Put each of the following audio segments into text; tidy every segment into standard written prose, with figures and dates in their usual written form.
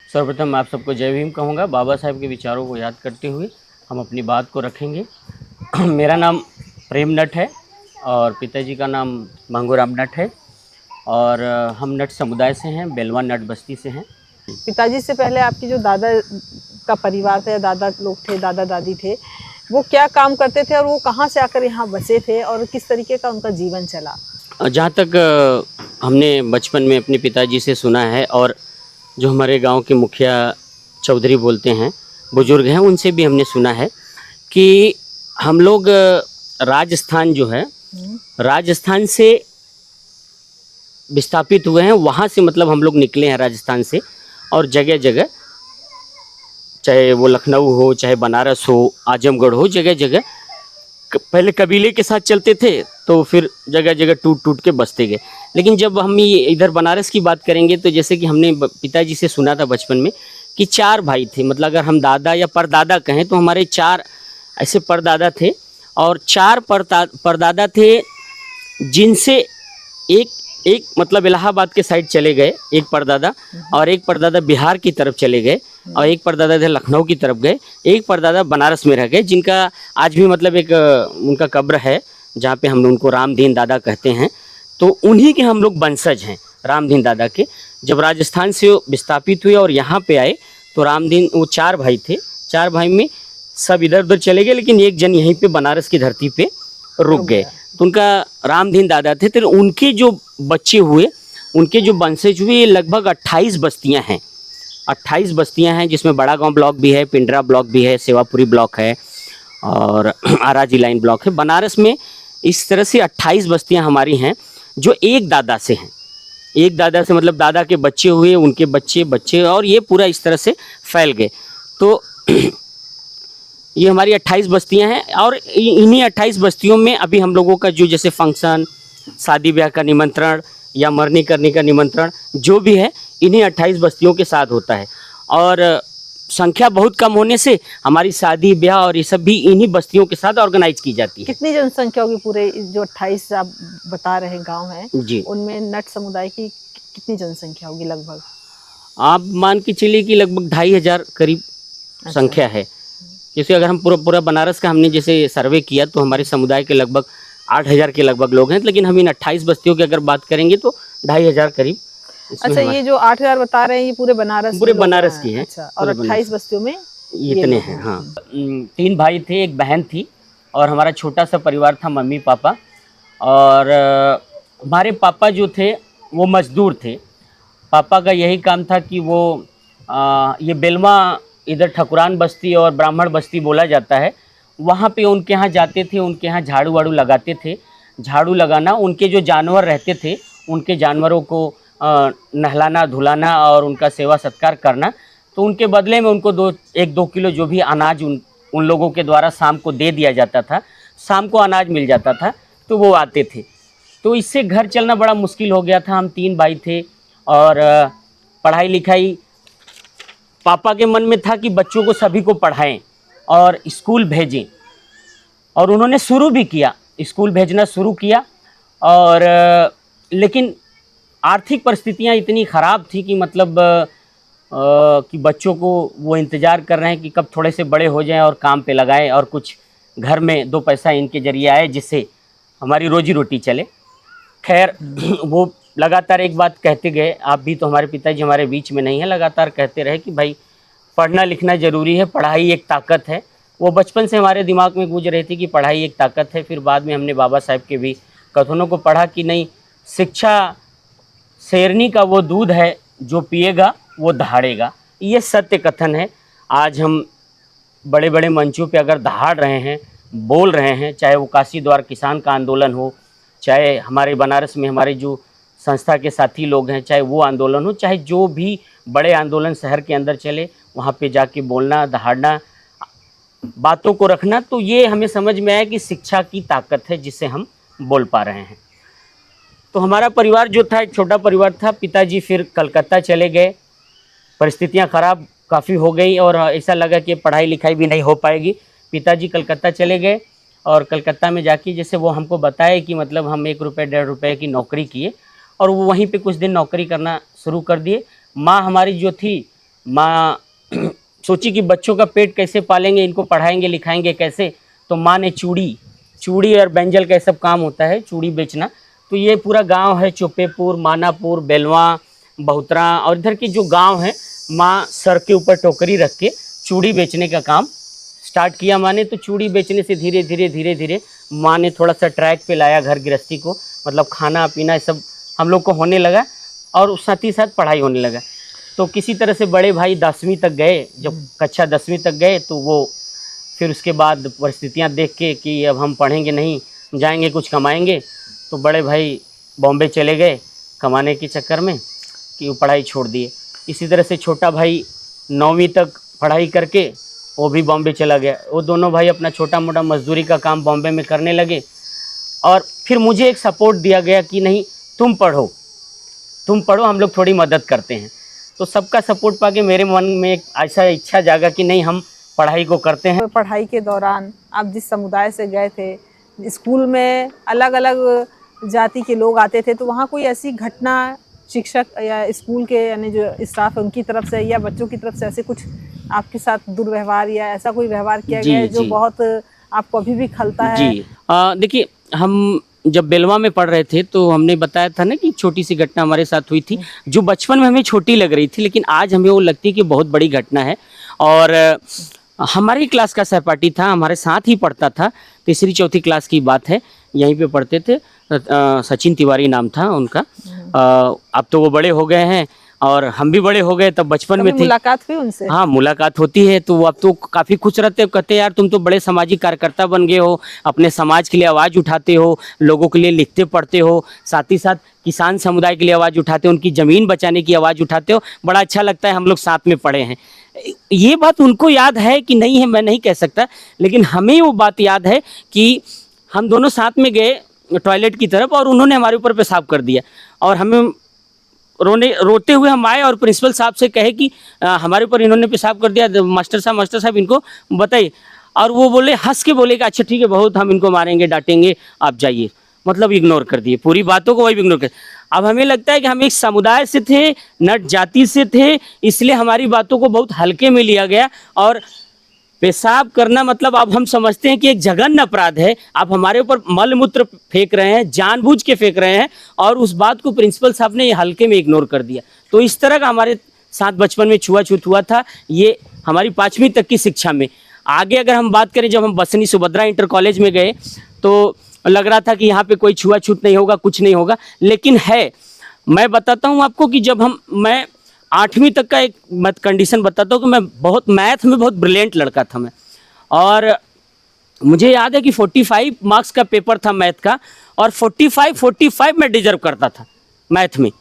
सर्वप्रथम आप सबको जय भीम कहूँगा। बाबा साहब के विचारों को याद करते हुए हम अपनी बात को रखेंगे। मेरा नाम प्रेम नट है और पिताजी का नाम मंगूराम नट है और हम नट समुदाय से हैं, बेलवा नट बस्ती से हैं। पिताजी से पहले आपकी जो दादा का परिवार था या दादा लोग थे, दादा दादी थे, वो क्या काम करते थे और वो कहाँ से आकर यहाँ बसे थे और किस तरीके का उनका जीवन चला? जहाँ तक हमने बचपन में अपने पिताजी से सुना है और जो हमारे गांव के मुखिया चौधरी बोलते हैं, बुजुर्ग हैं, उनसे भी हमने सुना है कि हम लोग राजस्थान जो है, राजस्थान से विस्थापित हुए हैं। वहाँ से मतलब हम लोग निकले हैं राजस्थान से और जगह जगह, चाहे वो लखनऊ हो, चाहे बनारस हो, आजमगढ़ हो, जगह जगह पहले कबीले के साथ चलते थे तो फिर जगह जगह टूट टूट के बसते गए। लेकिन जब हम ये इधर बनारस की बात करेंगे तो जैसे कि हमने पिताजी से सुना था बचपन में कि 4 भाई थे। मतलब अगर हम दादा या परदादा कहें तो हमारे 4 ऐसे परदादा थे और 4 परदादा थे, जिनसे एक मतलब इलाहाबाद के साइड चले गए एक परदादा, और एक परदादा बिहार की तरफ चले गए और एक परदादा इधर लखनऊ की तरफ गए, एक परदादा बनारस में रह गए, जिनका आज भी मतलब एक उनका कब्र है जहाँ पे हम उनको रामदीन दादा कहते हैं। तो उन्हीं के हम लोग वंशज हैं, रामदीन दादा के। जब राजस्थान से विस्थापित हुए और यहाँ पे आए तो रामदीन, वो 4 भाई थे, 4 भाई में सब इधर उधर चले गए, लेकिन एक जन यहीं पे बनारस की धरती पे रुक गए। तो उनका रामदीन दादा थे। तो उनके जो बच्चे हुए, उनके जो वंशज हुए, ये लगभग 28 बस्तियां हैं। 28 बस्तियां हैं, जिसमें बड़ा गांव ब्लॉक भी है, पिंडरा ब्लॉक भी है, सेवापुरी ब्लॉक है और आराजी लाइन ब्लॉक है। बनारस में इस तरह से 28 बस्तियां हमारी हैं जो एक दादा से हैं। एक दादा से मतलब दादा के बच्चे हुए, उनके बच्चे बच्चे, और ये पूरा इस तरह से फैल गए। तो ये हमारी 28 बस्तियां हैं और इन्हीं 28 बस्तियों में अभी हम लोगों का जो जैसे फंक्शन, शादी ब्याह का निमंत्रण या मरनी करने का निमंत्रण जो भी है, इन्हीं 28 बस्तियों के साथ होता है। और संख्या बहुत कम होने से हमारी शादी ब्याह और ये सब भी इन्हीं बस्तियों के साथ ऑर्गेनाइज की जाती है। कितनी जनसंख्या होगी पूरे जो 28 आप बता रहे हैं गाँव हैं जी, उनमें नट समुदाय की कितनी जनसंख्या होगी लगभग? आप मान के चलिए कि लगभग 2500 करीब संख्या है। जैसे अगर हम पूरा बनारस का हमने जैसे सर्वे किया तो हमारे समुदाय के लगभग 8000 के लगभग लोग हैं। लेकिन हम इन 28 बस्तियों की अगर बात करेंगे तो 2500 करीब। अच्छा, ये जो 8000 बता रहे हैं ये पूरे बनारस की है। अच्छा, और 28 बस्तियों में इतने हैं। हाँ, 3 भाई थे, एक बहन थी और हमारा छोटा सा परिवार था, मम्मी पापा। और हमारे पापा जो थे वो मजदूर थे। पापा का यही काम था कि वो ये बेलवा, इधर ठकुरान बस्ती और ब्राह्मण बस्ती बोला जाता है, वहाँ पे उनके यहाँ जाते थे, उनके यहाँ झाड़ू वाड़ू लगाते थे। झाड़ू लगाना, उनके जो जानवर रहते थे उनके जानवरों को नहलाना धुलाना और उनका सेवा सत्कार करना। तो उनके बदले में उनको 1-2 किलो जो भी अनाज उन लोगों के द्वारा शाम को दे दिया जाता था। शाम को अनाज मिल जाता था तो वो आते थे। तो इससे घर चलना बड़ा मुश्किल हो गया था। हम 3 भाई थे और पढ़ाई लिखाई पापा के मन में था कि बच्चों को सभी को पढ़ाएं और स्कूल भेजें, और उन्होंने शुरू भी किया, स्कूल भेजना शुरू किया। और लेकिन आर्थिक परिस्थितियां इतनी ख़राब थी कि मतलब कि बच्चों को वो इंतज़ार कर रहे हैं कि कब थोड़े से बड़े हो जाएं और काम पे लगाएं और कुछ घर में 2 पैसा इनके ज़रिए आए जिससे हमारी रोजी रोटी चले। खैर वो लगातार एक बात कहते गए, आप भी तो, हमारे पिताजी हमारे बीच में नहीं है, लगातार कहते रहे कि भाई पढ़ना लिखना ज़रूरी है, पढ़ाई एक ताकत है। वो बचपन से हमारे दिमाग में गूंज रही थी कि पढ़ाई एक ताकत है। फिर बाद में हमने बाबा साहब के भी कथनों को पढ़ा कि नहीं, शिक्षा शेरनी का वो दूध है जो पिएगा वो दहाड़ेगा। ये सत्य कथन है। आज हम बड़े बड़े मंचों पे अगर दहाड़ रहे हैं, बोल रहे हैं, चाहे वो काशी द्वार किसान का आंदोलन हो, चाहे हमारे बनारस में हमारे जो संस्था के साथी लोग हैं, चाहे वो आंदोलन हो, चाहे जो भी बड़े आंदोलन शहर के अंदर चले, वहाँ पे जाके बोलना, दहाड़ना, बातों को रखना, तो ये हमें समझ में आया कि शिक्षा की ताकत है जिससे हम बोल पा रहे हैं। तो हमारा परिवार जो था एक छोटा परिवार था। पिताजी फिर कलकत्ता चले गए, परिस्थितियाँ ख़राब काफ़ी हो गई और ऐसा लगा कि पढ़ाई लिखाई भी नहीं हो पाएगी। पिताजी कलकत्ता चले गए और कलकत्ता में जाके जैसे वो हमको बताए कि मतलब हम 1 रुपये 1.5 रुपये की नौकरी किए और वो वहीं पे कुछ दिन नौकरी करना शुरू कर दिए। माँ हमारी जो थी माँ सोची कि बच्चों का पेट कैसे पालेंगे, इनको पढ़ाएंगे लिखाएंगे कैसे। तो माँ ने चूड़ी चूड़ी और बैंजल का सब काम होता है, चूड़ी बेचना। तो ये पूरा गांव है, चुप्पेपुर, मानापुर, बेलवा, बहुतरा और इधर के जो गांव हैं, माँ सर के ऊपर टोकरी रख के चूड़ी बेचने का काम स्टार्ट किया माँ ने। तो चूड़ी बेचने से धीरे धीरे माँ ने थोड़ा सा ट्रैक पे लाया घर गृहस्थी को, मतलब खाना पीना ये सब हम लोग को होने लगा और साथ ही साथ पढ़ाई होने लगा। तो किसी तरह से बड़े भाई 10वीं तक गए, जब कक्षा 10वीं तक गए तो वो फिर उसके बाद परिस्थितियाँ देख के कि अब हम पढ़ेंगे नहीं, जाएंगे कुछ कमाएंगे, तो बड़े भाई बॉम्बे चले गए कमाने के चक्कर में कि वो पढ़ाई छोड़ दिए। इसी तरह से छोटा भाई 9वीं तक पढ़ाई करके वो भी बॉम्बे चला गया। वो दोनों भाई अपना छोटा मोटा मजदूरी का काम बॉम्बे में करने लगे। और फिर मुझे एक सपोर्ट दिया गया कि नहीं तुम पढ़ो, हम लोग थोड़ी मदद करते हैं। तो सबका सपोर्ट पाके मेरे मन में एक ऐसा इच्छा जागा कि नहीं हम पढ़ाई को करते हैं। पढ़ाई के दौरान आप जिस समुदाय से गए थे, स्कूल में अलग अलग जाति के लोग आते थे, तो वहाँ कोई ऐसी घटना शिक्षक या स्कूल के यानी जो स्टाफ है उनकी तरफ से या बच्चों की तरफ से ऐसे कुछ आपके साथ दुर्व्यवहार या ऐसा कोई व्यवहार किया गया है जो बहुत आपको अभी भी खलता है? जी देखिए, हम जब बेलवा में पढ़ रहे थे तो हमने बताया था ना कि छोटी सी घटना हमारे साथ हुई थी, जो बचपन में हमें छोटी लग रही थी, लेकिन आज हमें वो लगती है कि बहुत बड़ी घटना है। और हमारी क्लास का सहपाठी था, हमारे साथ ही पढ़ता था, 3री 4थी क्लास की बात है, यहीं पे पढ़ते थे। सचिन तिवारी नाम था उनका। अब तो वो बड़े हो गए हैं और हम भी बड़े हो गए, तब बचपन में थे। मुलाकात हुई उनसे? हाँ, मुलाकात होती है। तो अब तो काफ़ी खुश रहते, कहते यार तुम तो बड़े सामाजिक कार्यकर्ता बन गए हो, अपने समाज के लिए आवाज़ उठाते हो, लोगों के लिए लिखते पढ़ते हो, साथ ही साथ किसान समुदाय के लिए आवाज़ उठाते हो, उनकी ज़मीन बचाने की आवाज़ उठाते हो, बड़ा अच्छा लगता है, हम लोग साथ में पढ़े हैं। ये बात उनको याद है कि नहीं है मैं नहीं कह सकता, लेकिन हमें वो बात याद है कि हम दोनों साथ में गए टॉयलेट की तरफ और उन्होंने हमारे ऊपर पेशाब कर दिया और हमें रोते हुए हम आए और प्रिंसिपल साहब से कहे कि हमारे ऊपर इन्होंने पेशाब कर दिया, मास्टर साहब इनको बताइए। और वो बोले, हंस के बोले कि अच्छा ठीक है, बहुत हम इनको मारेंगे डांटेंगे, आप जाइए। मतलब इग्नोर कर दिए पूरी बातों को, वही इग्नोर कर। अब हमें लगता है कि हम एक समुदाय से थे, नट जाति से थे, इसलिए हमारी बातों को बहुत हल्के में लिया गया। और पेशाब करना मतलब अब हम समझते हैं कि एक जघन्य अपराध है। आप हमारे ऊपर मल मूत्र फेंक रहे हैं, जानबूझ के फेंक रहे हैं, और उस बात को प्रिंसिपल साहब ने हल्के में इग्नोर कर दिया। तो इस तरह का हमारे साथ बचपन में छुआछूत हुआ था, ये हमारी 5वीं तक की शिक्षा में। आगे अगर हम बात करें, जब हम बसनी सुभद्रा इंटर कॉलेज में गए तो लग रहा था कि यहाँ पे कोई छुआछूत नहीं होगा, कुछ नहीं होगा, लेकिन है। मैं बताता हूँ आपको कि जब मैं 8वीं तक का एक कंडीशन बताता हूँ कि मैं बहुत मैथ में बहुत ब्रिलियंट लड़का था मैं। और मुझे याद है कि 45 मार्क्स का पेपर था मैथ का, और 45 मैं डिजर्व करता था मैथ में,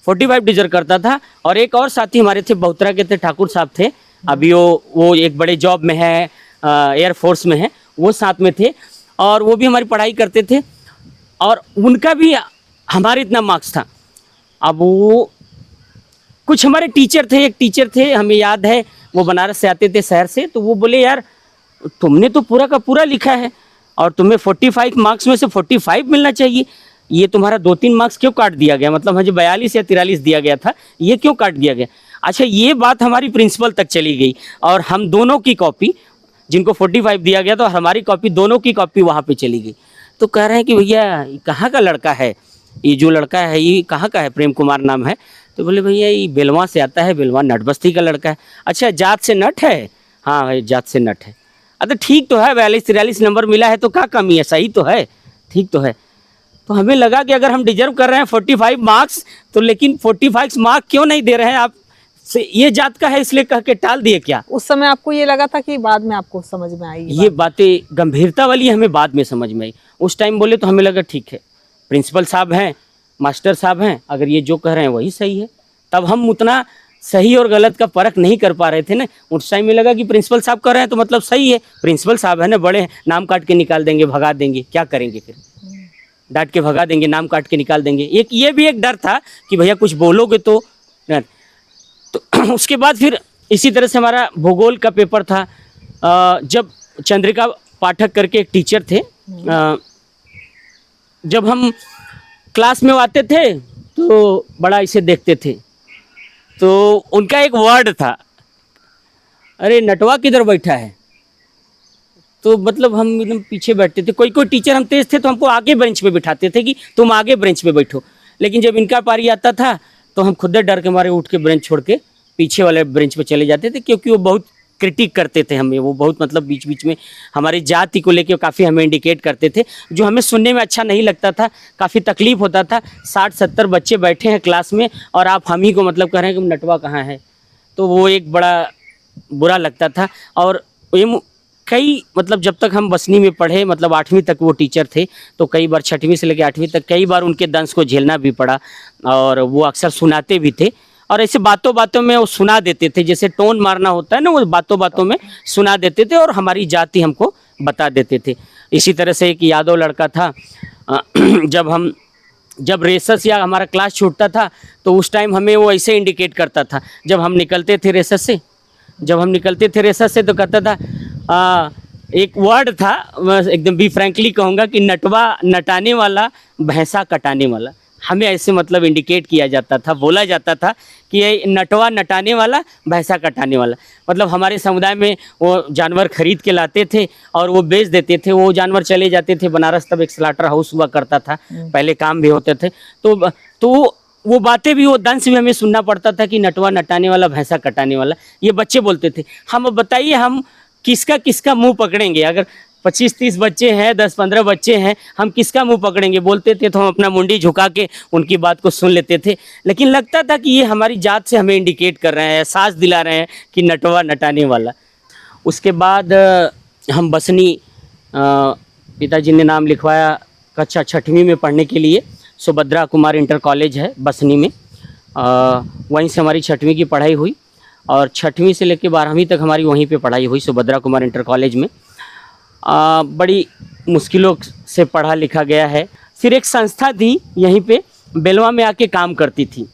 45 डिजर्व करता था। और एक और साथी हमारे थे, बहुतरा के थे, ठाकुर साहब थे, अभी वो एक बड़े जॉब में है, एयरफोर्स में है, वो साथ में थे और वो भी हमारी पढ़ाई करते थे और उनका भी हमारे इतना मार्क्स था। अब वो कुछ हमारे टीचर थे, एक टीचर थे हमें याद है, वो बनारस से आते थे शहर से, तो वो बोले यार तुमने तो पूरा का पूरा लिखा है और तुम्हें 45 मार्क्स में से 45 मिलना चाहिए, ये तुम्हारा 2-3 मार्क्स क्यों काट दिया गया, मतलब मुझे 42 या 43 दिया गया था, ये क्यों काट दिया गया। अच्छा, ये बात हमारी प्रिंसिपल तक चली गई और हम दोनों की कॉपी, जिनको 45 दिया गया था, हमारी कॉपी, दोनों की कॉपी वहाँ पर चली गई। तो कह रहे हैं कि भैया कहाँ का लड़का है, ये जो लड़का है ये कहाँ का है, प्रेम कुमार नाम है। तो बोले भैया ये बेलवा से आता है, बेलवा नट बस्ती का लड़का है। अच्छा, जात से नट है? हाँ भाई जात से नट है। अच्छा ठीक तो है, 42-43 नंबर मिला है तो क्या कमी है, सही तो है, ठीक तो है। तो हमें लगा कि अगर हम डिजर्व कर रहे हैं 45 मार्क्स, तो लेकिन 45 मार्क्स क्यों नहीं दे रहे हैं आप, से ये जात का है इसलिए कह के टाल दिए क्या। उस समय आपको ये लगा था कि बाद में आपको समझ में आई ये बातें गंभीरता वाली हमें बाद में समझ में आई। उस टाइम बोले तो हमें लगा ठीक है, प्रिंसिपल साहब हैं, मास्टर साहब हैं, अगर ये जो कह रहे हैं वही सही है। तब हम उतना सही और गलत का परख नहीं कर पा रहे थे ना। उस टाइम में लगा कि प्रिंसिपल साहब कह रहे हैं तो मतलब सही है, प्रिंसिपल साहब है ना, बड़े हैं, नाम काट के निकाल देंगे, भगा देंगे, क्या करेंगे फिर, डांट के भगा देंगे, नाम काट के निकाल देंगे। एक ये भी एक डर था कि भैया कुछ बोलोगे तो उसके बाद फिर इसी तरह से हमारा भूगोल का पेपर था। जब चंद्रिका पाठक करके एक टीचर थे, जब हम क्लास में आते थे तो बड़ा इसे देखते थे तो उनका एक वर्ड था, अरे नटवा किधर बैठा है। तो मतलब हम एकदम पीछे बैठते थे, कोई कोई टीचर हम तेज थे तो हमको आगे बेंच पे बिठाते थे कि तुम आगे बेंच पे बैठो, लेकिन जब इनका पारी आता था तो हम खुद डर के मारे उठ के बेंच छोड़ के पीछे वाले बेंच पे चले जाते थे, क्योंकि वो बहुत क्रिटिक करते थे हमें, वो बहुत मतलब बीच बीच में हमारी जाति को लेके काफ़ी हमें इंडिकेट करते थे, जो हमें सुनने में अच्छा नहीं लगता था, काफ़ी तकलीफ होता था। 60-70 बच्चे बैठे हैं क्लास में और आप हम ही को मतलब कह रहे हैं कि नटवा कहाँ है, तो वो एक बड़ा बुरा लगता था। और ये कई मतलब जब तक हम बसनी में पढ़े, मतलब 8वीं तक वो टीचर थे, तो कई बार 6वीं से लेकर 8वीं तक कई बार उनके दंश को झेलना भी पड़ा, और वो अक्सर सुनाते भी थे, और ऐसे बातों बातों में वो सुना देते थे, जैसे टोन मारना होता है ना, वो बातों बातों में सुना देते थे और हमारी जाति हमको बता देते थे। इसी तरह से एक यादव लड़का था, जब रेसेस या हमारा क्लास छूटता था तो उस टाइम हमें वो ऐसे इंडिकेट करता था, जब हम निकलते थे रेसेस से तो कहता था एक वर्ड था, मैं एकदम बी फ्रैंकली कहूँगा कि नटवा नटाने वाला भैंसा कटाने वाला। हमें ऐसे मतलब इंडिकेट किया जाता था, बोला जाता था कि ये नटवा नटाने वाला भैंसा कटाने वाला। मतलब हमारे समुदाय में वो जानवर खरीद के लाते थे और वो बेच देते थे, वो जानवर चले जाते थे बनारस, तब एक स्लॉटर हाउस हुआ करता था, पहले काम भी होते थे, तो वो बातें भी, वो दंश भी हमें सुनना पड़ता था कि नटवा नटाने वाला भैंसा कटाने वाला, ये बच्चे बोलते थे। हम अब बताइए हम किसका किसका मुंह पकड़ेंगे, अगर 25-30 बच्चे हैं, 10-15 बच्चे हैं, हम किसका मुंह पकड़ेंगे। बोलते थे तो हम अपना मुंडी झुका के उनकी बात को सुन लेते थे, लेकिन लगता था कि ये हमारी जात से हमें इंडिकेट कर रहे हैं, एहसास दिला रहे हैं कि नटवा नटाने वाला। उसके बाद हम बसनी, पिताजी ने नाम लिखवाया कक्षा 6वीं में पढ़ने के लिए, सुभद्रा कुमार इंटर कॉलेज है बसनी में, वहीं से हमारी 6वीं की पढ़ाई हुई, और 6वीं से लेकर 12वीं तक हमारी वहीं पे पढ़ाई हुई सुभद्रा कुमार इंटर कॉलेज में। बड़ी मुश्किलों से पढ़ा लिखा गया है। फिर एक संस्था थी यहीं पे बेलवा में आके काम करती थी,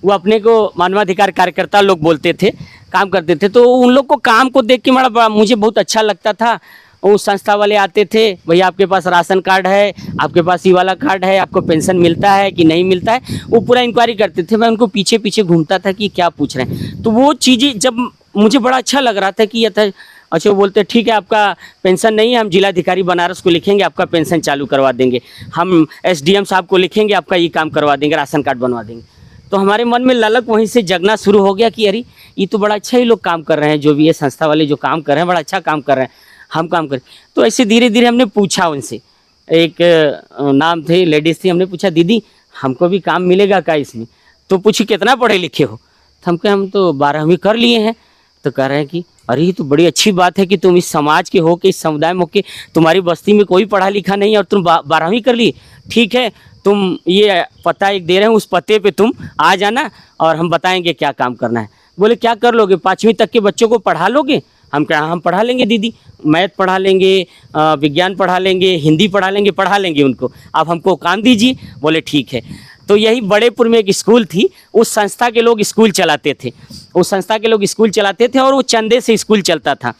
वो अपने को मानवाधिकार कार्यकर्ता लोग बोलते थे, काम करते थे, तो उन लोग को काम को देख के बड़ा मुझे बहुत अच्छा लगता था। उस संस्था वाले आते थे, भैया आपके पास राशन कार्ड है, आपके पास ये वाला कार्ड है, आपको पेंशन मिलता है कि नहीं मिलता है, वो पूरा इंक्वायरी करते थे। मैं उनको पीछे पीछे घूमता था कि क्या पूछ रहे हैं, तो वो चीज़ें जब मुझे बड़ा अच्छा लग रहा था कि यह था। अच्छा, वो बोलते ठीक है आपका पेंशन नहीं है, हम जिलाधिकारी बनारस को लिखेंगे, आपका पेंशन चालू करवा देंगे, हम SDM साहब को लिखेंगे, आपका ये काम करवा देंगे, राशन कार्ड बनवा देंगे। तो हमारे मन में ललक वहीं से जगना शुरू हो गया कि अरे ये तो बड़ा अच्छा ही लोग काम कर रहे हैं, जो भी ये संस्था वाले जो काम कर रहे हैं बड़ा अच्छा काम कर रहे हैं, हम काम करें। तो ऐसे धीरे धीरे हमने पूछा उनसे, एक नाम थे, लेडीज़ थी, हमने पूछा दीदी हमको भी काम मिलेगा क्या इसमें। तो पूछी कितना पढ़े लिखे हो, तो हम कहे हम तो 12वीं कर लिए हैं। तो कह रहे हैं कि अरे ये तो बड़ी अच्छी बात है कि तुम इस समाज के हो के, इस समुदाय में हो के, तुम्हारी बस्ती में कोई पढ़ा लिखा नहीं है और तुम 12वीं कर लिए, ठीक है तुम ये पता एक दे रहे हैं, उस पते पे तुम आ जाना और हम बताएंगे क्या काम करना है। बोले क्या कर लोगे, 5वीं तक के बच्चों को पढ़ा लोगे। हम कहा हम पढ़ा लेंगे दीदी, मैथ पढ़ा लेंगे, विज्ञान पढ़ा लेंगे, हिंदी पढ़ा लेंगे उनको, आप हमको काम दीजिए। बोले ठीक है। तो यही बड़ेपुर में एक स्कूल थी, उस संस्था के लोग स्कूल चलाते थे, और वो चंदे से स्कूल चलता था।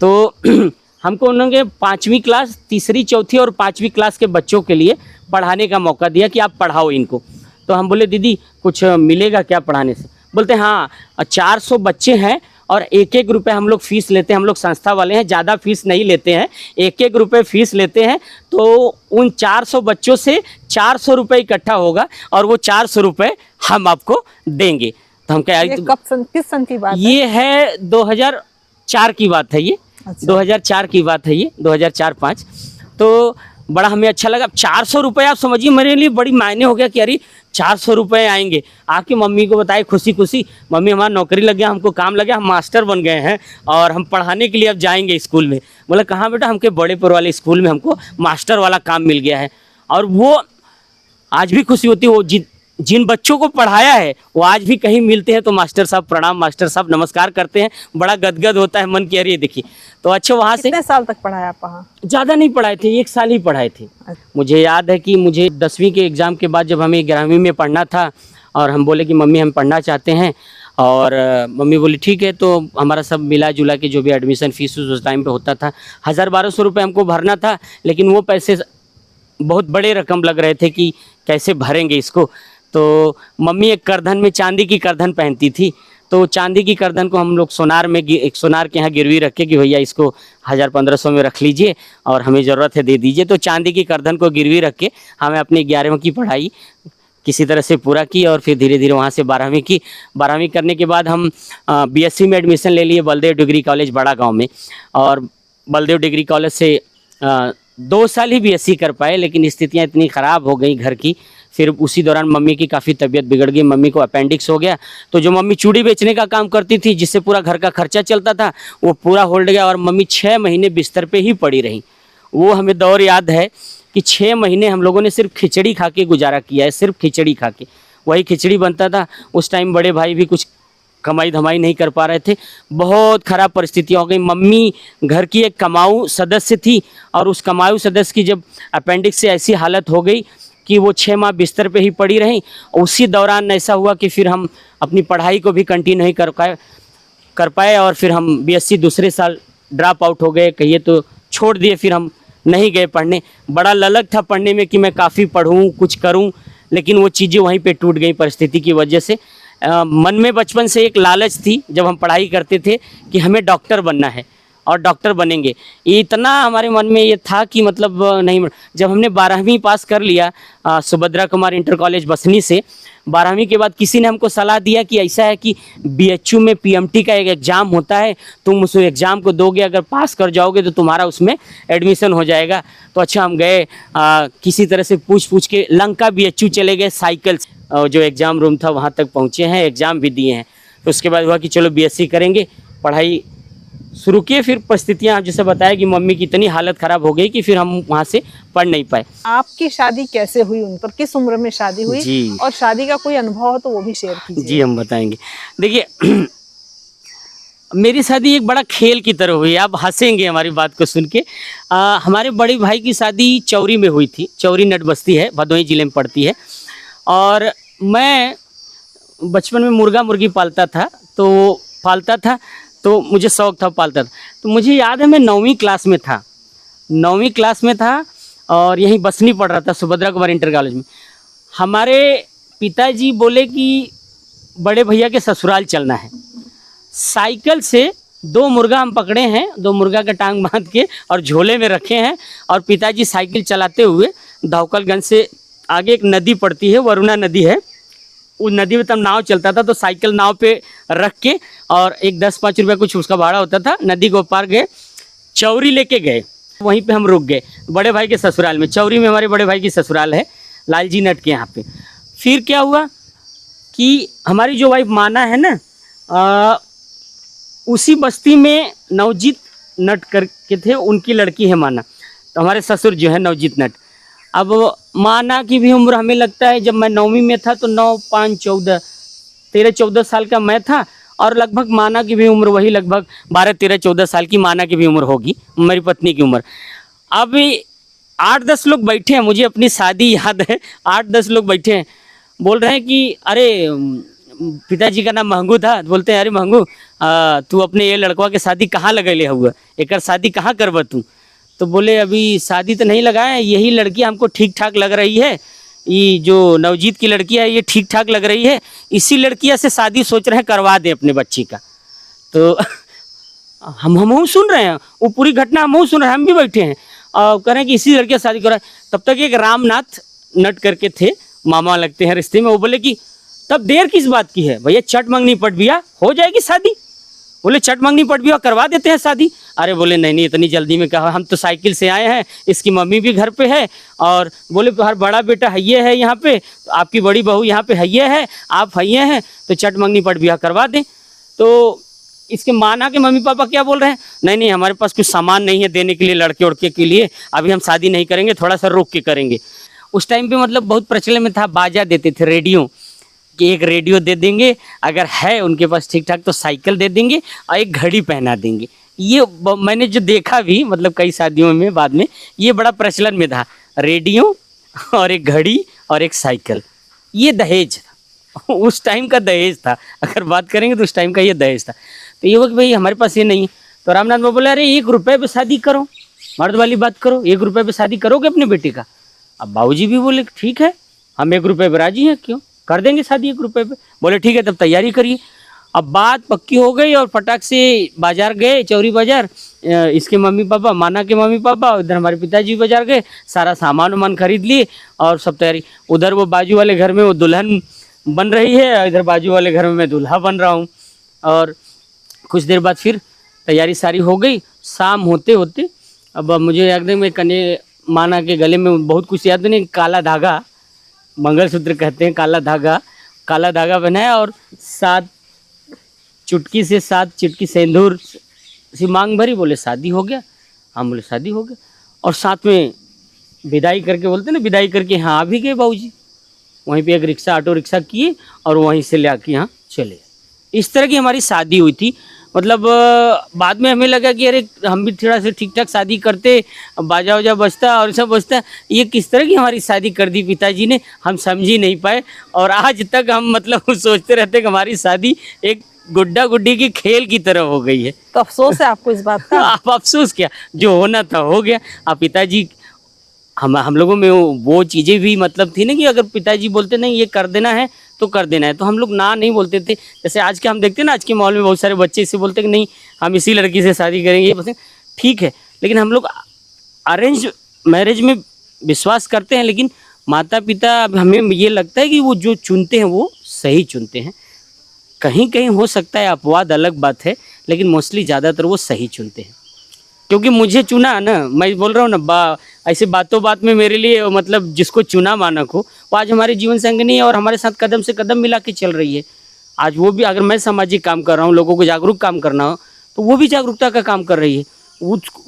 तो हमको उन्होंने 5वीं क्लास, तीसरी, चौथी और 5वीं क्लास के बच्चों के लिए पढ़ाने का मौका दिया कि आप पढ़ाओ इनको। तो हम बोले दीदी कुछ मिलेगा क्या पढ़ाने से। बोलते हाँ 400 बच्चे हैं और 1-1 रुपये हम लोग फीस लेते हैं, हम लोग संस्था वाले हैं, ज़्यादा फीस नहीं लेते हैं, 1-1 रुपये फीस लेते हैं। तो उन 400 बच्चों से 400 रुपये इकट्ठा होगा और वो 400 रुपये हम आपको देंगे। तो हम क्या, किस सन की बात ये है 2004 की बात है, ये अच्छा। 2004 की बात है, ये 2004-5। तो बड़ा हमें अच्छा लगा। 400 रुपये आप समझिए मेरे लिए बड़ी मायने हो गया कि अरे 400 रुपये आएंगे। आके मम्मी को बताए खुशी खुशी, मम्मी हमारा नौकरी लग गया, हमको काम लग गया, हम मास्टर बन गए हैं और हम पढ़ाने के लिए अब जाएंगे स्कूल में। बोला कहाँ बेटा, हमके बड़ेपुर वाले स्कूल में हमको मास्टर वाला काम मिल गया है। और वो आज भी खुशी होती है, वो जिन बच्चों को पढ़ाया है वो आज भी कहीं मिलते हैं तो मास्टर साहब प्रणाम, मास्टर साहब नमस्कार करते हैं, बड़ा गदगद होता है मन की, अरे देखिए। तो अच्छा वहाँ से कितने साल तक पढ़ाया आप वहाँ? ज़्यादा नहीं पढ़ाए थे, 1 साल ही पढ़ाए थे। मुझे याद है कि मुझे 10वीं के एग्ज़ाम के बाद जब हमें 11वीं में पढ़ना था और हम बोले कि मम्मी हम पढ़ना चाहते हैं, और मम्मी बोली ठीक है। तो हमारा सब मिला जुला के जो भी एडमिशन फीस उस टाइम पे होता था 1000-1200 रुपये हमको भरना था, लेकिन वो पैसे बहुत बड़े रकम लग रहे थे कि कैसे भरेंगे इसको। तो मम्मी एक करधन में चांदी की करधन पहनती थी, तो चांदी की करधन को हम लोग एक सोनार के यहाँ गिरवी रख के कि भैया इसको 1000-1500 में रख लीजिए और हमें ज़रूरत है दे दीजिए। तो चांदी की करधन को गिरवी रख के हमें अपनी 11वीं की पढ़ाई किसी तरह से पूरा की और फिर धीरे धीरे वहाँ से 12वीं की। 12वीं करने के बाद हम बीएससी में एडमिशन ले लिए बलदेव डिग्री कॉलेज बड़ा गांव में, और बलदेव डिग्री कॉलेज से 2 साल ही बीएससी कर पाए, लेकिन स्थितियाँ इतनी ख़राब हो गई घर की। फिर उसी दौरान मम्मी की काफ़ी तबीयत बिगड़ गई, मम्मी को अपेंडिक्स हो गया। तो जो मम्मी चूड़ी बेचने का काम करती थी जिससे पूरा घर का खर्चा चलता था, वो पूरा होल्ड गया और मम्मी 6 महीने बिस्तर पे ही पड़ी रही। वो हमें दौर याद है कि 6 महीने हम लोगों ने सिर्फ खिचड़ी खा के गुजारा किया है, सिर्फ खिचड़ी खा के। वही खिचड़ी बनता था। उस टाइम बड़े भाई भी कुछ कमाई धमाई नहीं कर पा रहे थे, बहुत ख़राब परिस्थितियाँ हो गई। मम्मी घर की एक कमाऊ सदस्य थी और उस कमाऊ सदस्य की जब अपेंडिक्स से ऐसी हालत हो गई कि वो 6 माह बिस्तर पे ही पड़ी रहीं। उसी दौरान ऐसा हुआ कि फिर हम अपनी पढ़ाई को भी कंटिन्यू नहीं कर पाए और फिर हम बीएससी दूसरे साल ड्रॉप आउट हो गए, कहिए तो छोड़ दिए। फिर हम नहीं गए पढ़ने। बड़ा ललक था पढ़ने में कि मैं काफ़ी पढ़ूं, कुछ करूं, लेकिन वो चीज़ें वहीं पे टूट गई परिस्थिति की वजह से। मन में बचपन से एक लालच थी जब हम पढ़ाई करते थे कि हमें डॉक्टर बनना है और डॉक्टर बनेंगे। ये इतना हमारे मन में ये था कि मतलब नहीं। जब हमने 12वीं पास कर लिया सुभद्रा कुमार इंटर कॉलेज बसनी से, 12वीं के बाद किसी ने हमको सलाह दिया कि ऐसा है कि बीएचयू में पीएमटी का एक एग्ज़ाम होता है, तुम उस एग्ज़ाम को दोगे, अगर पास कर जाओगे तो तुम्हारा उसमें एडमिशन हो जाएगा। तो अच्छा हम गए, किसी तरह से पूछ के लंका बीएचयू चले गए साइकिल से। जो एग्ज़ाम रूम था वहाँ तक पहुँचे हैं, एग्ज़ाम भी दिए हैं। तो उसके बाद हुआ कि चलो बीएससी करेंगे, पढ़ाई शुरू किए। फिर परिस्थितियाँ जैसे बताया कि मम्मी की इतनी हालत ख़राब हो गई कि फिर हम वहाँ से पढ़ नहीं पाए। आपकी शादी कैसे हुई, उन पर किस उम्र में शादी हुई जी। और शादी का कोई अनुभव हो तो वो भी शेयर कीजिए। जी हम बताएंगे। देखिए मेरी शादी एक बड़ा खेल की तरह हुई। आप हंसेंगे हमारी बात को सुन के। हमारे बड़े भाई की शादी चौरी में हुई थी। चौरी नट बस्ती है, भदोही जिले में पड़ती है। और मैं बचपन में मुर्गा मुर्गी पालता था, तो मुझे शौक़ था, पालता था। तो मुझे याद है मैं 9वीं क्लास में था और यहीं बसनी पढ़ रहा था सुभद्रा कुमार इंटर कॉलेज में। हमारे पिताजी बोले कि बड़े भैया के ससुराल चलना है। साइकिल से 2 मुर्गा हम पकड़े हैं, 2 मुर्गा का टांग बांध के और झोले में रखे हैं, और पिताजी साइकिल चलाते हुए धावकलगंज से आगे एक नदी पड़ती है, वरुणा नदी है, उस नदी में तब नाव चलता था। तो साइकिल नाव पे रख के और एक 10-5 रुपया कुछ उसका भाड़ा होता था, नदी को पार गए, चौरी लेके गए। वहीं पे हम रुक गए बड़े भाई के ससुराल में। चौरी में हमारे बड़े भाई की ससुराल है, लालजी नट के यहाँ पे। फिर क्या हुआ कि हमारी जो वाइफ माना है ना, उसी बस्ती में नवजीत नट करके थे, उनकी लड़की है माना। तो हमारे ससुर जो है नवजीत नट। अब माना की भी उम्र हमें लगता है, जब मैं 9वीं में था तो 9, 5, 14, 13-14 साल का मैं था, और लगभग माना की भी उम्र वही लगभग 12, 13, 14 साल की माना की भी उम्र होगी, मेरी पत्नी की उम्र। अब 8-10 लोग बैठे हैं, मुझे अपनी शादी याद है, 8-10 लोग बैठे हैं, बोल रहे हैं कि अरे पिताजी का नाम महंगू था। बोलते हैं अरे महंगू, तू अपने ये लड़कवा के शादी कहाँ लगैले हुआ, एक शादी कहाँ करवा तू? तो बोले अभी शादी तो नहीं लगाए, यही लड़की हमको ठीक ठाक लग रही है, ये जो नवजीत की लड़की है ये ठीक ठाक लग रही है, इसी लड़किया से शादी सोच रहे हैं करवा दें अपने बच्ची का। तो हम सुन रहे हैं, वो पूरी घटना हम सुन रहे हैं, हम भी बैठे हैं और कह रहे हैं कि इसी लड़के से शादी करा। तब तक एक रामनाथ नट करके थे, मामा लगते हैं रिश्ते में, वो बोले कि तब देर किस बात की है भैया, चट मंगनी पट बिया हो जाएगी शादी। बोले चट मंगनी पट बिया करवा देते हैं शादी। अरे बोले नहीं इतनी जल्दी में कहा, हम तो साइकिल से आए हैं, इसकी मम्मी भी घर पे है, और बोले हर बड़ा बेटा हैये है यहाँ पे, तो आपकी बड़ी बहू यहाँ पे हैये है, आप हैये हैं, तो चट मंगनी पट बिया करवा दें। तो इसके माना के मम्मी पापा क्या बोल रहे हैं, नहीं हमारे पास कुछ सामान नहीं है देने के लिए लड़के उड़के के लिए, अभी हम शादी नहीं करेंगे, थोड़ा सा रोक के करेंगे। उस टाइम पे मतलब बहुत प्रचलन में था, बाजा देते थे, रेडियो, कि एक रेडियो दे देंगे, अगर है उनके पास ठीक ठाक तो साइकिल दे देंगे और एक घड़ी पहना देंगे। ये मैंने जो देखा भी, मतलब कई शादियों में बाद में ये बड़ा प्रचलन में था, रेडियो और एक घड़ी और एक साइकिल। ये दहेज था, उस टाइम का दहेज था, अगर बात करेंगे तो उस टाइम का ये दहेज था। तो ये वो कि भाई हमारे पास ये नहीं। तो रामनाथ बाबू बोले अरे 1 रुपये पे शादी करो, मर्द वाली बात करो, 1 रुपये पे शादी करोगे अपने बेटे का? अब बाबूजी भी बोले ठीक है, हम 1 रुपये पे राजी हैं, क्यों कर देंगे शादी 1 रुपए पे। बोले ठीक है तब तैयारी करिए। अब बात पक्की हो गई और फटाक से बाजार गए, चौरी बाजार। इसके मम्मी पापा, माना के मम्मी पापा, उधर हमारे पिताजी भी बाजार गए, सारा सामान वामान खरीद लिए और सब तैयारी। उधर वो बाजू वाले घर में वो दुल्हन बन रही है और इधर बाजू वाले घर में मैं दूल्हा बन रहा हूँ। और कुछ देर बाद फिर तैयारी सारी हो गई। शाम होते होते अब मुझे याद है, मैं कने माना के गले में बहुत कुछ याद नहीं, काला धागा, मंगलसूत्र कहते हैं, काला धागा पहनाया और 7 चुटकी से 7 चिटकी सिंदूर सी मांग भरी। बोले शादी हो गया। हम बोले शादी हो गया। और साथ में विदाई करके, बोलते ना विदाई करके हाँ आ भी गए बाबूजी। वहीं पे एक रिक्शा, ऑटो रिक्शा किए और वहीं से ले आके यहाँ चले। इस तरह की हमारी शादी हुई थी। मतलब बाद में हमें लगा कि अरे हम भी थोड़ा सा ठीक ठाक शादी करते, बाजा वाजा बजता और सब बजता। ये किस तरह की हमारी शादी कर दी पिताजी ने, हम समझ ही नहीं पाए। और आज तक हम मतलब सोचते रहते कि हमारी शादी एक गुड्डा गुड्डी की खेल की तरह हो गई है। तो अफसोस है आपको इस बात का? आप अफसोस क्या, जो होना था हो गया। आप पिताजी, हम लोगों में वो चीज़ें भी मतलब थी ना कि अगर पिताजी बोलते नहीं ये कर देना है तो कर देना है, तो हम लोग ना नहीं बोलते थे। जैसे आज के हम देखते हैं ना, आज के माहौल में बहुत सारे बच्चे इससे बोलते हैं कि नहीं हम इसी लड़की से शादी करेंगे, ये ठीक है। लेकिन हम लोग अरेंज मैरिज में विश्वास करते हैं, लेकिन माता पिता, हमें ये लगता है कि वो जो चुनते हैं वो सही चुनते हैं। कहीं कहीं हो सकता है अपवाद, अलग बात है, लेकिन मोस्टली ज़्यादातर वो सही चुनते हैं। क्योंकि मुझे चुना ना, मैं बोल रहा हूँ ना, ऐसे बातों बात में मेरे लिए मतलब जिसको चुना मानक हो वो आज हमारे जीवन संगिनी है और हमारे साथ कदम से कदम मिला के चल रही है। आज वो भी, अगर मैं सामाजिक काम कर रहा हूँ, लोगों को जागरूक काम करना हो, तो वो भी जागरूकता का काम कर रही है।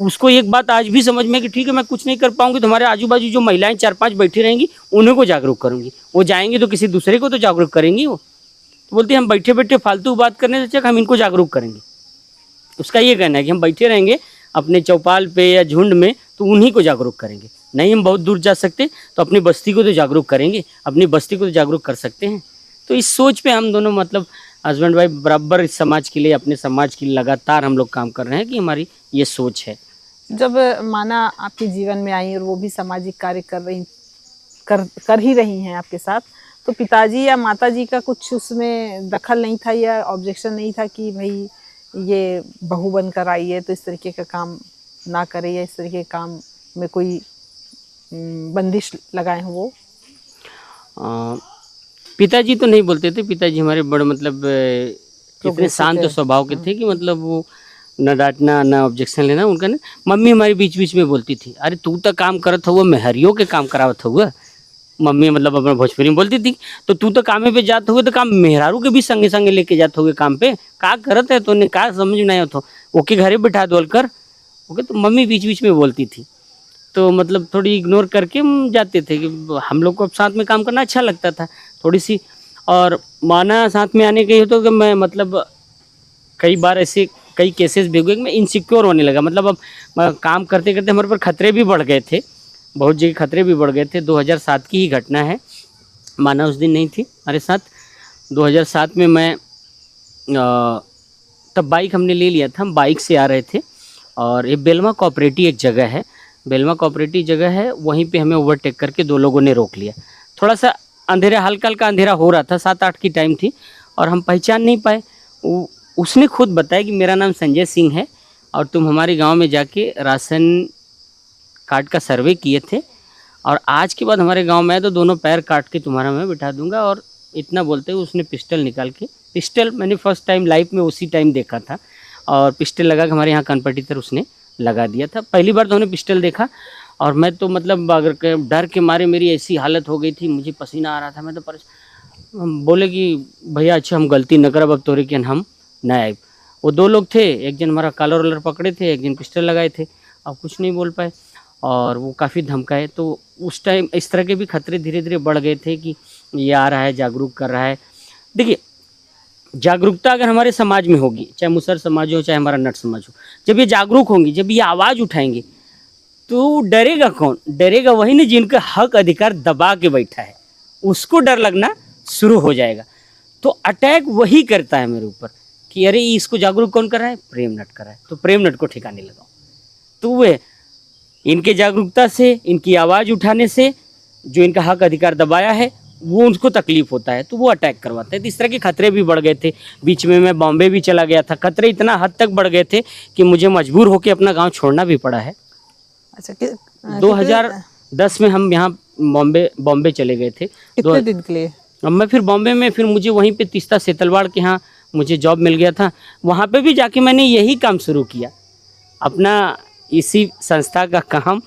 उसको एक बात आज भी समझ में कि ठीक है मैं कुछ नहीं कर पाऊंगी तो हमारे आजू बाजू जो महिलाएं 4-5 बैठी रहेंगी उन्हीं को जागरूक करूंगी। वो जाएंगी तो किसी दूसरे को तो जागरूक करेंगी। वो तो बोलती है हम बैठे बैठे फालतू बात करने से अच्छा हम इनको जागरूक करेंगे। उसका ये कहना है कि हम बैठे रहेंगे अपने चौपाल पे या झुंड में तो उन्हीं को जागरूक करेंगे। नहीं हम बहुत दूर जा सकते तो अपनी बस्ती को तो जागरूक करेंगे, अपनी बस्ती को तो जागरूक कर सकते हैं। तो इस सोच पे हम दोनों मतलब हस्बैंड वाइफ बराबर इस समाज के लिए, अपने समाज के लिए लगातार हम लोग काम कर रहे हैं कि हमारी ये सोच है। जब माना आपके जीवन में आई और वो भी सामाजिक कार्य कर ही रही हैं आपके साथ, तो पिताजी या माताजी का कुछ उसमें दखल नहीं था या ऑब्जेक्शन नहीं था कि भाई ये बहू बनकर आई है तो इस तरीके का काम ना करे या इस तरीके के काम में कोई बंदिश लगाए हों वो? पिताजी तो नहीं बोलते थे। पिताजी हमारे बड़े मतलब इतने शांत स्वभाव के थे कि मतलब वो न डांटना न ऑब्जेक्शन लेना उनका नहीं। मम्मी हमारी बीच बीच में बोलती थी, अरे तू तो काम करत हुआ, मेहरियों के काम करावत हुआ। मम्मी मतलब अपना भोजपुरी में बोलती थी, तो तू तो कामे पे जाते हुए तो काम मेहरारू के भी संगे संगे लेके जाते हुए काम पे, का करत है तो का समझ नहीं होता, ओके घरे बैठा दोल कर ओके। तो मम्मी बीच बीच में बोलती थी, तो मतलब थोड़ी इग्नोर करके हम जाते थे कि हम लोग को अब साथ में काम करना अच्छा लगता था थोड़ी सी। और माना साथ में आने के तो कि मैं मतलब कई बार ऐसे कई केसेस भी हुए कि मैं इनसिक्योर होने लगा। मतलब अब काम करते करते हमारे पर खतरे भी बढ़ गए थे, बहुत जगह खतरे भी बढ़ गए थे। 2007 की ही घटना है, माना उस दिन नहीं थी हमारे साथ। 2007 में मैं तब बाइक हमने ले लिया था, हम बाइक से आ रहे थे और ये बेलमा कोऑपरेटिव एक जगह है, बेलमा कोऑपरेटिव जगह है, वहीं पे हमें ओवरटेक करके 2 लोगों ने रोक लिया। थोड़ा सा अंधेरा, हल्का हल्का अंधेरा हो रहा था, 7-8 की टाइम थी और हम पहचान नहीं पाए। उसने खुद बताया कि मेरा नाम संजय सिंह है और तुम हमारे गांव में जाके राशन कार्ड का सर्वे किए थे और आज के बाद हमारे गांव में आए तो दोनों पैर काट के तुम्हारा मैं बिठा दूंगा। और इतना बोलते हुए उसने पिस्टल निकाल के, पिस्टल मैंने फर्स्ट टाइम लाइफ में उसी टाइम देखा था, और पिस्टल लगा के हमारे यहाँ कनपट्टी तर उसने लगा दिया था। पहली बार तो हमने पिस्टल देखा और मैं तो मतलब अगर डर के मारे मेरी ऐसी हालत हो गई थी, मुझे पसीना आ रहा था, मैं तो बोले कि भैया अच्छा हम गलती न करब, अब तोरे के हम न आए। वो 2 लोग थे, एक जन हमारा कॉलर वॉलर पकड़े थे, एक जन पिस्टल लगाए थे, अब कुछ नहीं बोल पाए और वो काफ़ी धमकाए। तो उस टाइम इस तरह के भी खतरे धीरे धीरे बढ़ गए थे कि ये आ रहा है, जागरूक कर रहा है। देखिए जागरूकता अगर हमारे समाज में होगी, चाहे मुसर समाज हो चाहे हमारा नट समाज हो, जब ये जागरूक होंगी, जब ये आवाज़ उठाएंगे तो डरेगा कौन? डरेगा वही ना जिनका हक अधिकार दबा के बैठा है, उसको डर लगना शुरू हो जाएगा। तो अटैक वही करता है मेरे ऊपर कि अरे इसको जागरूक कौन कर रहा है? प्रेम नट कर रहा है, तो प्रेम नट को ठिकाने लगाओ। तो वे इनके जागरूकता से, इनकी आवाज़ उठाने से जो इनका हक अधिकार दबाया है वो उनको तकलीफ होता है तो वो अटैक करवाते हैं। तो इस तरह के खतरे भी बढ़ गए थे। बीच में मैं बॉम्बे भी चला गया था, खतरे इतना हद तक बढ़ गए थे कि मुझे मजबूर होकर अपना गाँव छोड़ना भी पड़ा है। अच्छा 2010 में हम यहाँ बॉम्बे चले गए थे। कितने दिन के लिए? अब मैं फिर बॉम्बे में फिर मुझे वहीं पे तीस्ता सेतलवाड़ के यहाँ मुझे जॉब मिल गया था। वहाँ पे भी जाके मैंने यही काम शुरू किया, अपना इसी संस्था का काम।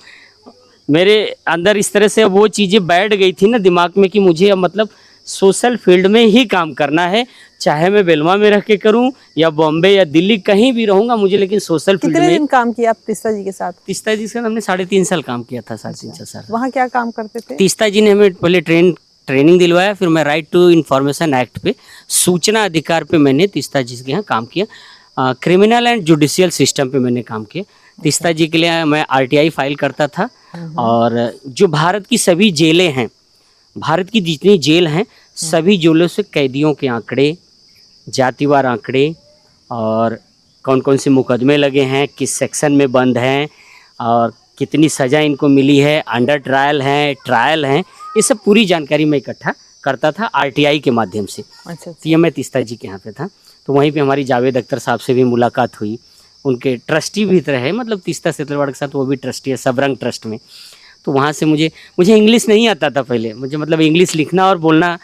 मेरे अंदर इस तरह से वो चीज़ें बैठ गई थी ना दिमाग में कि मुझे अब मतलब सोशल फील्ड में ही काम करना है, चाहे मैं बेलवा में रह के करूँ या बॉम्बे या दिल्ली कहीं भी रहूँगा मुझे, लेकिन सोशल फील्ड कितने में। दिन काम किया आप तीस्ता जी के साथ? तीस्ता जी से हमने 3.5 साल काम किया था, 3.5 साल। वहाँ क्या काम करते थे? तीस्ता जी ने हमें पहले ट्रेनिंग दिलवाया, फिर मैं राइट टू इन्फॉर्मेशन एक्ट पे, सूचना अधिकार पे मैंने तीस्ता जी के यहाँ काम किया। क्रिमिनल एंड जुडिशियल सिस्टम पे मैंने काम किया। तीस्ता जी के लिए मैं आरटीआई फाइल करता था, और जो भारत की सभी जेलें हैं, भारत की जितनी जेल हैं सभी जेलों से कैदियों के आंकड़े, जातिवार आंकड़े, और कौन कौन से मुकदमे लगे हैं, किस सेक्शन में बंद हैं, और कितनी सज़ा इनको मिली है, अंडर ट्रायल हैं, ये सब पूरी जानकारी मैं इकट्ठा करता था आरटीआई के माध्यम से। अच्छा। तो ये मैं तीस्ता जी के यहाँ पे था, तो वहीं पे हमारी जावेद अख्तर साहब से भी मुलाकात हुई। उनके ट्रस्टी भी रहे, मतलब तीस्ता सेतलवाड़ के साथ वो भी ट्रस्टी है सबरंग ट्रस्ट में। तो वहाँ से मुझे इंग्लिश नहीं आता था पहले, मुझे मतलब इंग्लिश लिखना और बोलना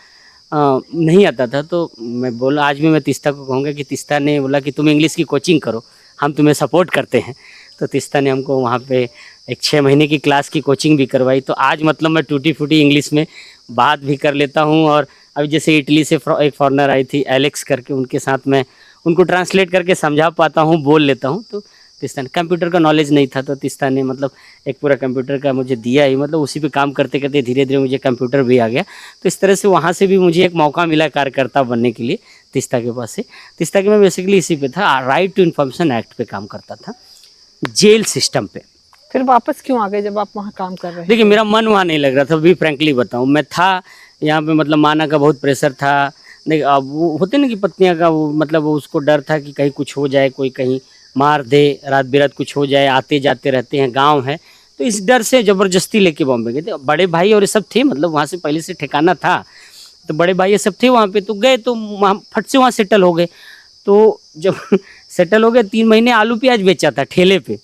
नहीं आता था। तो मैं बोला, आज भी मैं तीस्ता को कहूँगा कि तीस्ता ने बोला कि तुम इंग्लिश की कोचिंग करो, हम तुम्हें सपोर्ट करते हैं। तो तीस्ता ने हमको वहाँ पे एक 6 महीने की क्लास की कोचिंग भी करवाई। तो आज मतलब मैं टूटी फूटी इंग्लिश में बात भी कर लेता हूँ। और अभी जैसे इटली से एक फॉरनर आई थी एलेक्स करके, उनके साथ मैं उनको ट्रांसलेट करके समझा पाता हूँ, बोल लेता हूँ। तो तीस्ता ने, कंप्यूटर का नॉलेज नहीं था तो तीस्ता ने मतलब एक पूरा कंप्यूटर का मुझे दिया ही, मतलब उसी पे काम करते करते धीरे धीरे मुझे कंप्यूटर भी आ गया। तो इस तरह से वहाँ से भी मुझे एक मौका मिला कार्यकर्ता बनने के लिए तीस्ता के पास से। तीस्ता के मैं बेसिकली इसी पे था, राइट टू इन्फॉर्मेशन एक्ट पे काम करता था, जेल सिस्टम पे। फिर वापस क्यों आ गए जब आप वहाँ काम कर रहे हैं? देखिए मेरा मन वहाँ नहीं लग रहा था, भी फ्रेंकली बताऊँ। मैं था यहाँ पे, मतलब माना का बहुत प्रेशर था। नहीं, अब वो होते ना कि पत्नियाँ का वो मतलब उसको डर था कि कहीं कुछ हो जाए, कोई कहीं मार दे, रात बिरात कुछ हो जाए, आते जाते रहते हैं, गांव है। तो इस डर से ज़बरदस्ती लेके बॉम्बे गए थे। बड़े भाई और ये सब थे, मतलब वहाँ से पहले से ठिकाना था, तो बड़े भाई ये सब थे वहाँ पे। तो गए तो वहाँ फट से वहाँ सेटल हो गए। तो जब सेटल हो गए 3 महीने आलू प्याज बेचा था ठेले पे,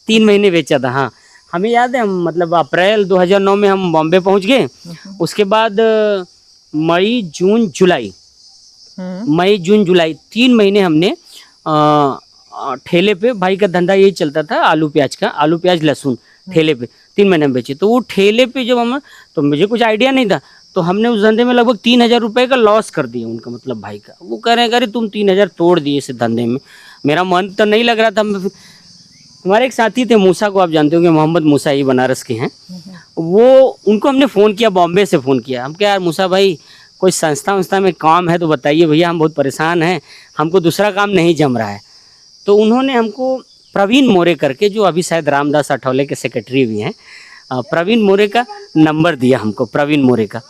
3 महीने बेचा था। हाँ, हमें याद है, हम मतलब अप्रैल 2009 में हम बॉम्बे पहुँच गए। उसके बाद मई जून जुलाई 3 महीने हमने ठेले पे, भाई का धंधा यही चलता था, आलू प्याज का, आलू प्याज लहसुन ठेले पे 3 महीने में बेचे। तो वो ठेले पे जब हम, तो मुझे कुछ आइडिया नहीं था, तो हमने उस धंधे में लगभग 3,000 रुपये का लॉस कर दिया उनका, मतलब भाई का। वो कह रहे हैं अरे तुम 3,000 तोड़ दिए इस धंधे में। मेरा मन तो नहीं लग रहा था। हमारे एक साथी थे मूसा को आप जानते होंगे, मोहम्मद मूसा, ही बनारस के हैं वो। उनको हमने फ़ोन किया, बॉम्बे से फ़ोन किया। हम क्या यार मूसा भाई, कोई संस्था में काम है तो बताइए भैया, हम बहुत परेशान हैं, हमको दूसरा काम नहीं जम रहा है। तो उन्होंने हमको प्रवीण मोरे करके, जो अभी शायद रामदास अठौले के सेक्रेटरी भी हैं, प्रवीण मोरे का नंबर दिया हमको, प्रवीण मोरे का।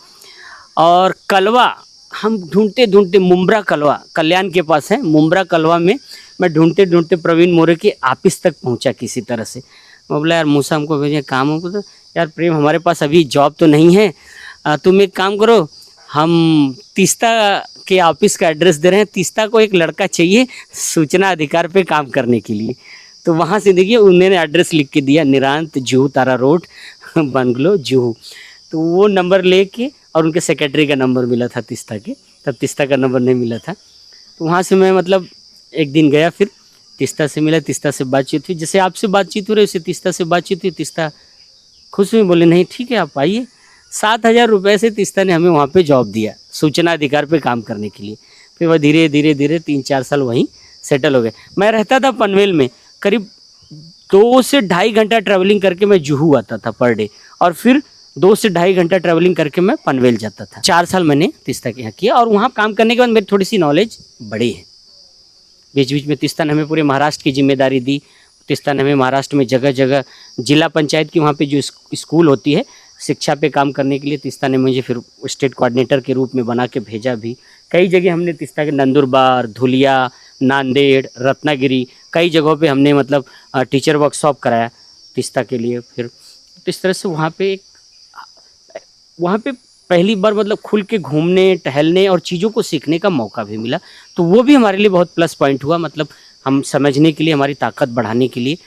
और कलवा हम ढूंढते ढूंढते, मुम्बरा कलवा कल्याण के पास है, मुम्बरा कलवा में मैं ढूंढते ढूंढते प्रवीण मोरे के ऑफिस तक पहुंचा किसी तरह से। मैं बोला यार मूसा हमको भेजे काम हो। तो यार प्रेम, हमारे पास अभी जॉब तो नहीं है, तुम एक काम करो, हम तीस्ता के ऑफिस का एड्रेस दे रहे हैं, तीस्ता को एक लड़का चाहिए सूचना अधिकार पे काम करने के लिए। तो वहाँ से देखिए उन्होंने एड्रेस लिख के दिया, निरांत जूहू तारा रोड बंगलो जूहू। तो वो नंबर लेके, और उनके सेक्रेटरी का नंबर मिला था तीस्ता के, तब तीस्ता का नंबर नहीं मिला था। तो वहाँ से मैं मतलब एक दिन गया, फिर तीस्ता से मिला, तीस्ता से बातचीत हुई, जैसे आपसे बातचीत हो रही वैसे तीस्ता से बातचीत हुई। तीस्ता खुश हुई, बोले नहीं ठीक है आप आइए। 7,000 रुपये से तीस्ता ने हमें वहाँ पे जॉब दिया सूचना अधिकार पे काम करने के लिए। फिर वह धीरे धीरे धीरे 3-4 साल वहीं सेटल हो गए। मैं रहता था पनवेल में, करीब 2 से ढाई घंटा ट्रैवलिंग करके मैं जुहू आता था पर डे, और फिर 2 से ढाई घंटा ट्रैवलिंग करके मैं पनवेल जाता था। 4 साल मैंने तीस्ता के यहाँ किया, और वहाँ काम करने के बाद मेरी थोड़ी सी नॉलेज बढ़ी है। बीच बीच में तीस्ता ने हमें पूरे महाराष्ट्र की जिम्मेदारी दी। तीस्ता ने हमें महाराष्ट्र में जगह जगह जिला पंचायत की वहाँ पे जो स्कूल होती है शिक्षा पे काम करने के लिए, तीस्ता ने मुझे फिर स्टेट कोऑर्डिनेटर के रूप में बना के भेजा भी। कई जगह हमने तीस्ता के नंदुरबार, धुलिया, नांदेड़, रत्नागिरी, कई जगहों पे हमने मतलब टीचर वर्कशॉप कराया तीस्ता के लिए। फिर तो इस तरह से वहाँ पे पहली बार मतलब खुल के घूमने टहलने और चीज़ों को सीखने का मौका भी मिला। तो वो भी हमारे लिए बहुत प्लस पॉइंट हुआ, मतलब हम समझने के लिए, हमारी ताकत बढ़ाने के लिए।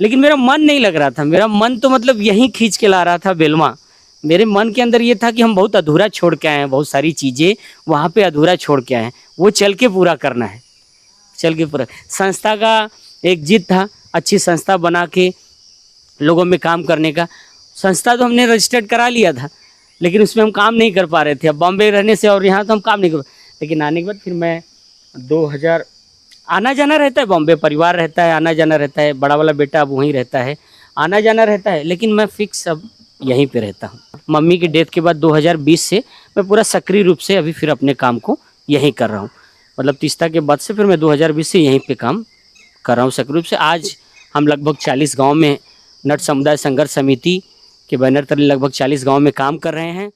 लेकिन मेरा मन नहीं लग रहा था, मेरा मन तो मतलब यहीं खींच के ला रहा था बेलवा। मेरे मन के अंदर ये था कि हम बहुत अधूरा छोड़ के आए हैं, बहुत सारी चीज़ें वहाँ पे अधूरा छोड़ के आए हैं, वो चल के पूरा करना है, चल के पूरा। संस्था का एक जिद था, अच्छी संस्था बना के लोगों में काम करने का। संस्था तो हमने रजिस्टर्ड करा लिया था, लेकिन उसमें हम काम नहीं कर पा रहे थे। अब बॉम्बे रहने से और यहाँ तो हम काम नहीं कर, लेकिन आने के बाद फिर मैं 2000 आना जाना रहता है, बॉम्बे परिवार रहता है, आना जाना रहता है, बड़ा वाला बेटा अब वहीं रहता है, आना जाना रहता है, लेकिन मैं फिक्स अब यहीं पे रहता हूँ। मम्मी की डेथ के बाद 2020 से मैं पूरा सक्रिय रूप से अभी फिर अपने काम को यहीं कर रहा हूँ। मतलब तीस्ता के बाद से फिर मैं 2020 से यहीं पे काम कर रहा हूँ सक्रिय रूप से। आज हम लगभग 40 गाँव में नट समुदाय संघर्ष समिति के बैनर तले लगभग 40 गाँव में काम कर रहे हैं।